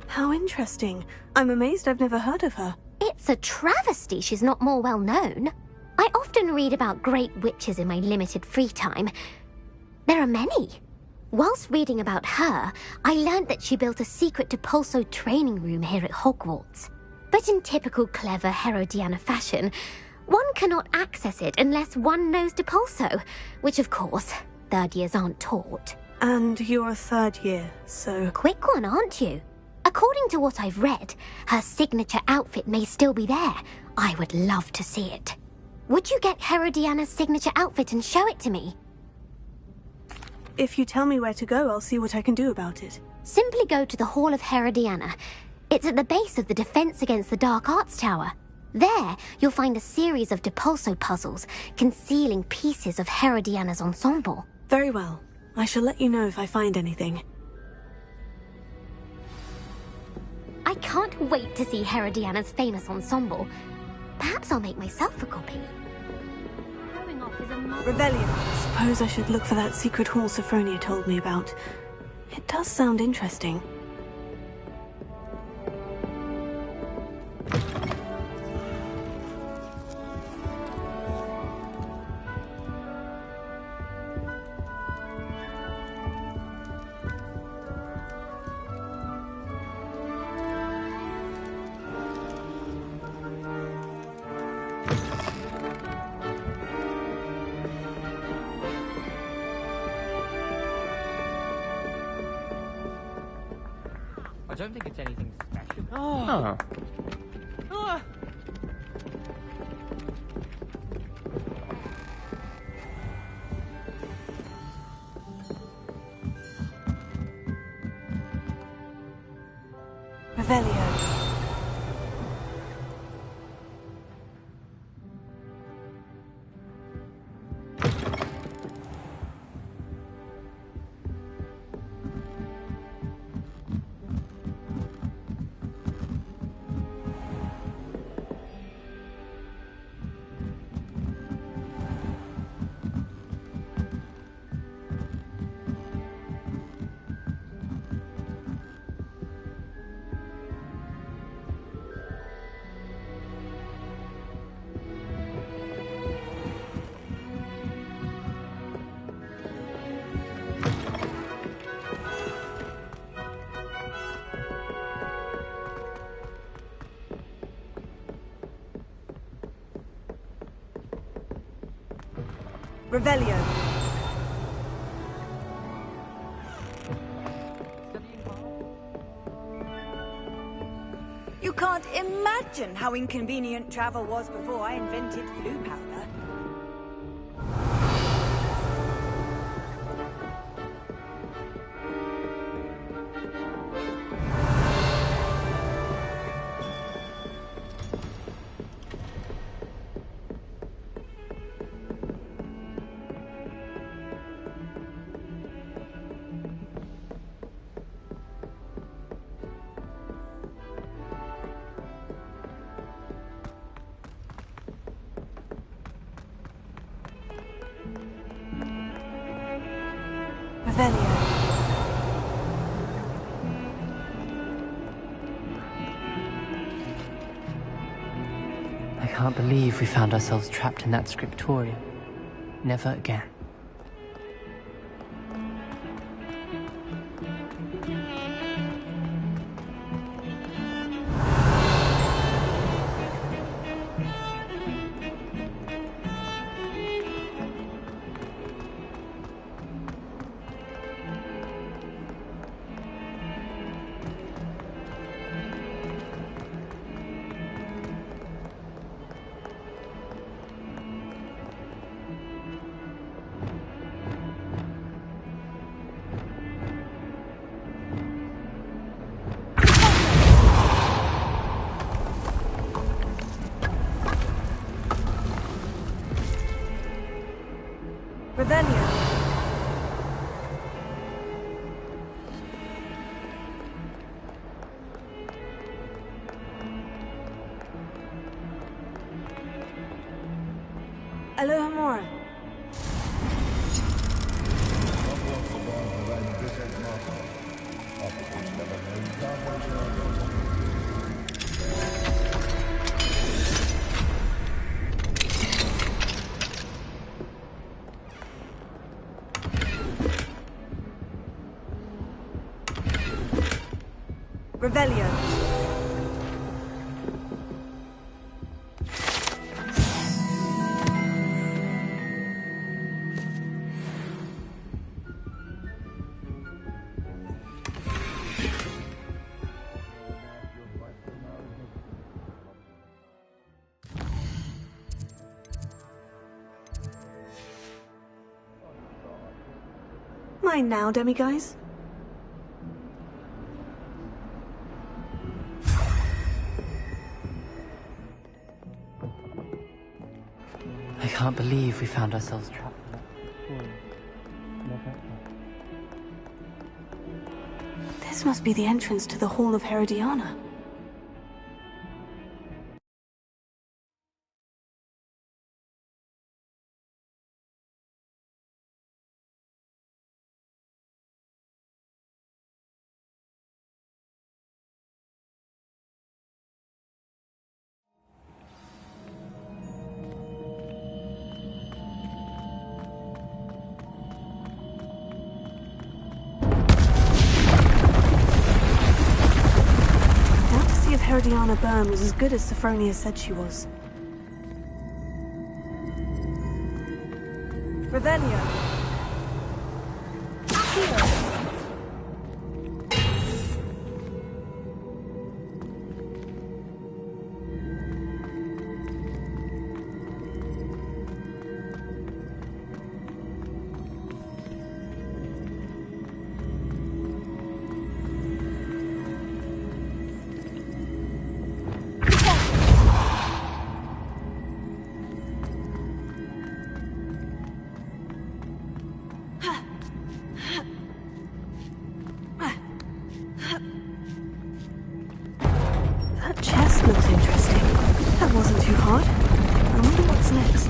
How interesting. I'm amazed I've never heard of her. It's a travesty she's not more well known. I often read about great witches in my limited free time. There are many. Whilst reading about her, I learned that she built a secret Depulso training room here at Hogwarts. But in typical clever Herodiana fashion, one cannot access it unless one knows Depulso, which of course, 3rd years aren't taught. And you're a 3rd year, so... Quick one, aren't you? According to what I've read, her signature outfit may still be there. I would love to see it. Would you get Herodiana's signature outfit and show it to me? If you tell me where to go, I'll see what I can do about it. Simply go to the Hall of Herodiana. It's at the base of the Defense Against the Dark Arts Tower. There, you'll find a series of Depulso puzzles concealing pieces of Herodiana's ensemble. Very well. I shall let you know if I find anything. I can't wait to see Herodiana's famous ensemble. Perhaps I'll make myself a copy. Revelio. Suppose I should look for that secret hall Sophronia told me about. It does sound interesting. I don't think it's anything special. Oh. Revelio. Revelio. You can't imagine how inconvenient travel was before I invented flu powder. I can't believe we found ourselves trapped in that scriptorium. Never again. Revelio. Alohomora. Revelio. Mine now, demiguise. I can't believe we found ourselves trapped in that scriptorium. Never again. This must be the entrance to the Hall of Herodiana. Herodiana Byrne was as good as Sophronia said she was. Revelio. That chest looks interesting. That wasn't too hard. I wonder what's next.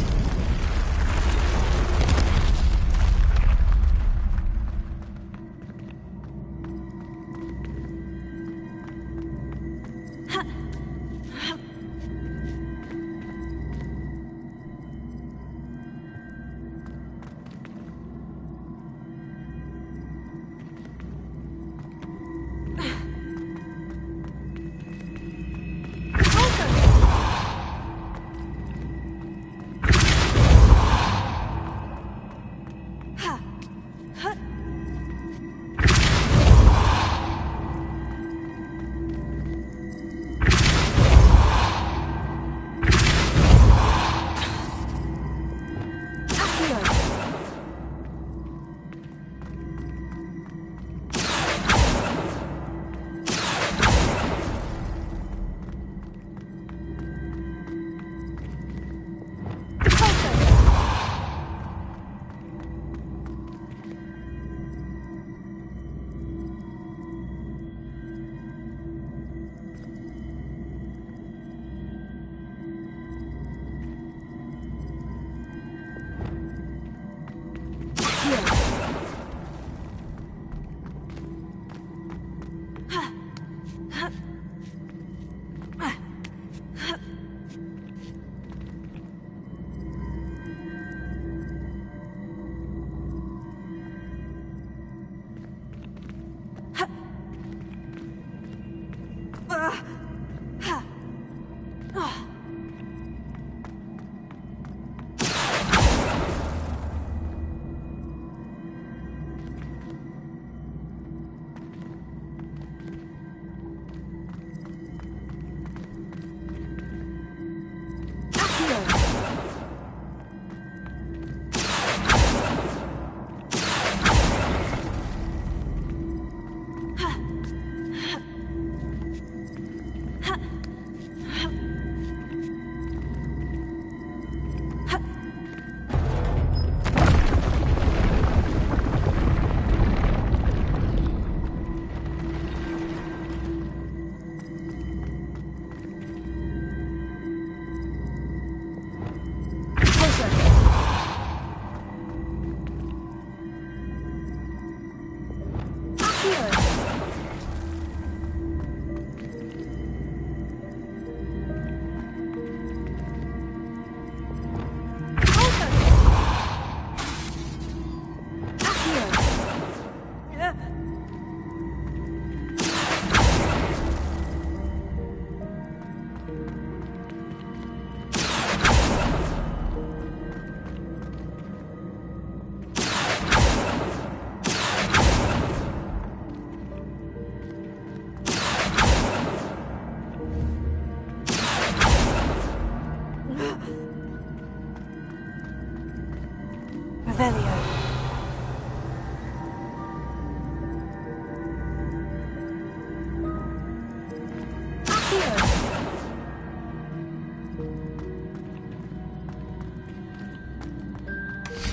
Revelio.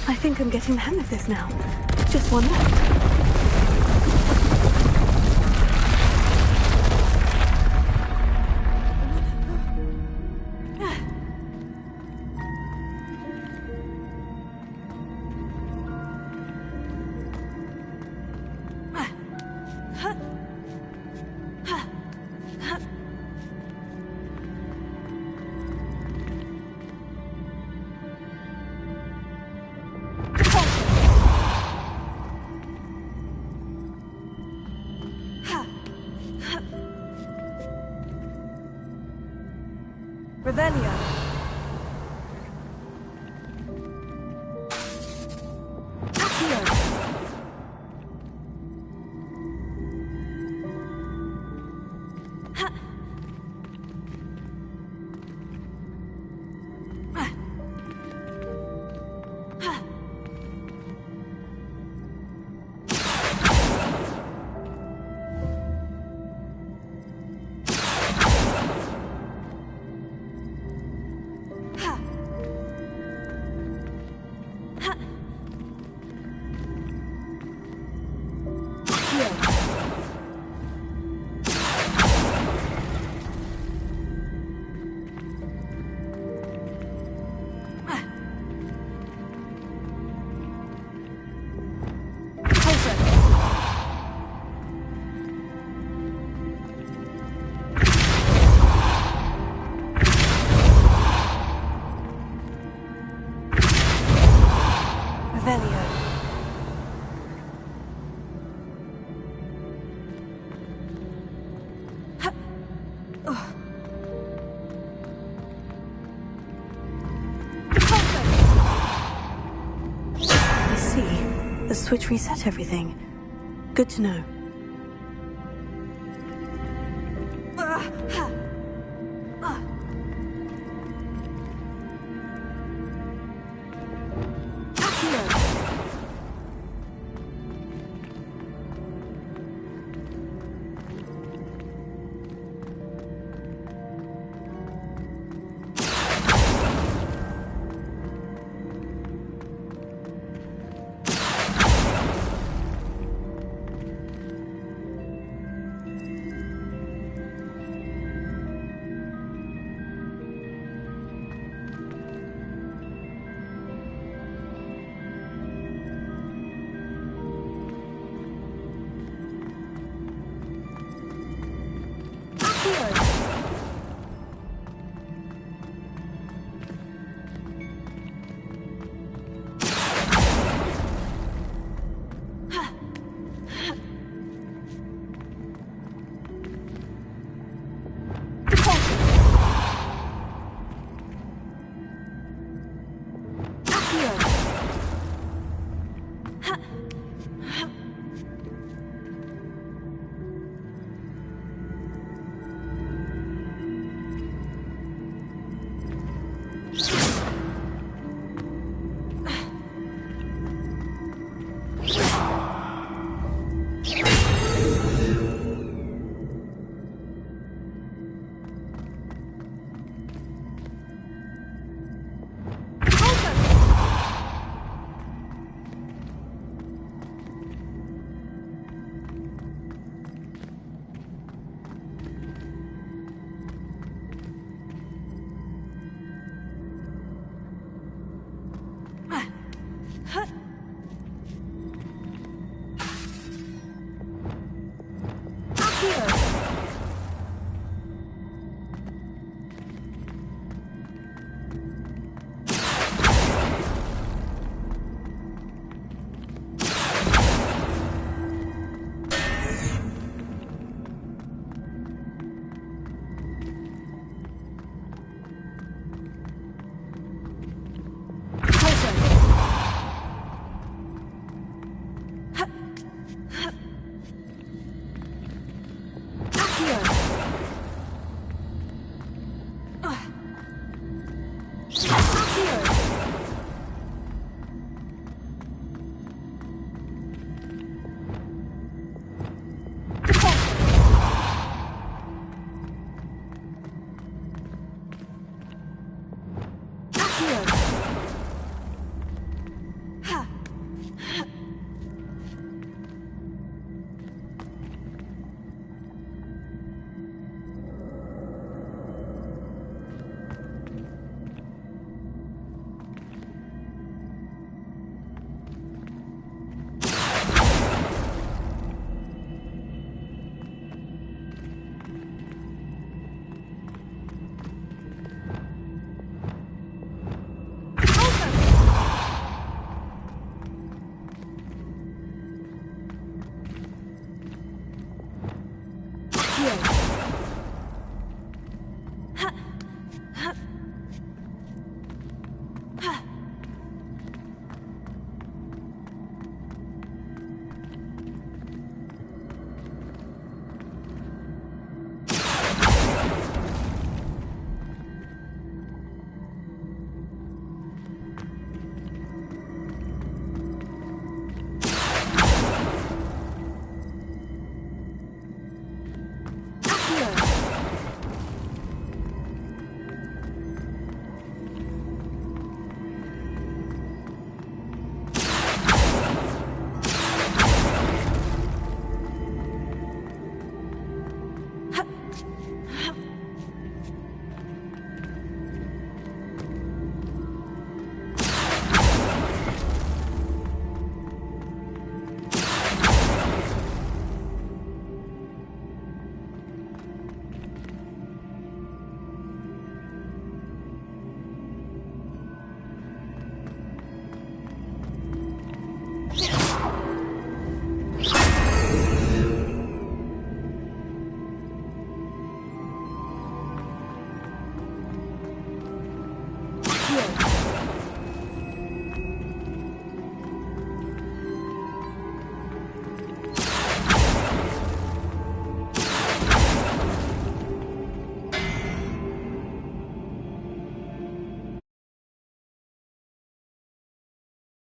I think I'm getting the hang of this now. Just one left. Revelio. The switch reset everything. Good to know. Here.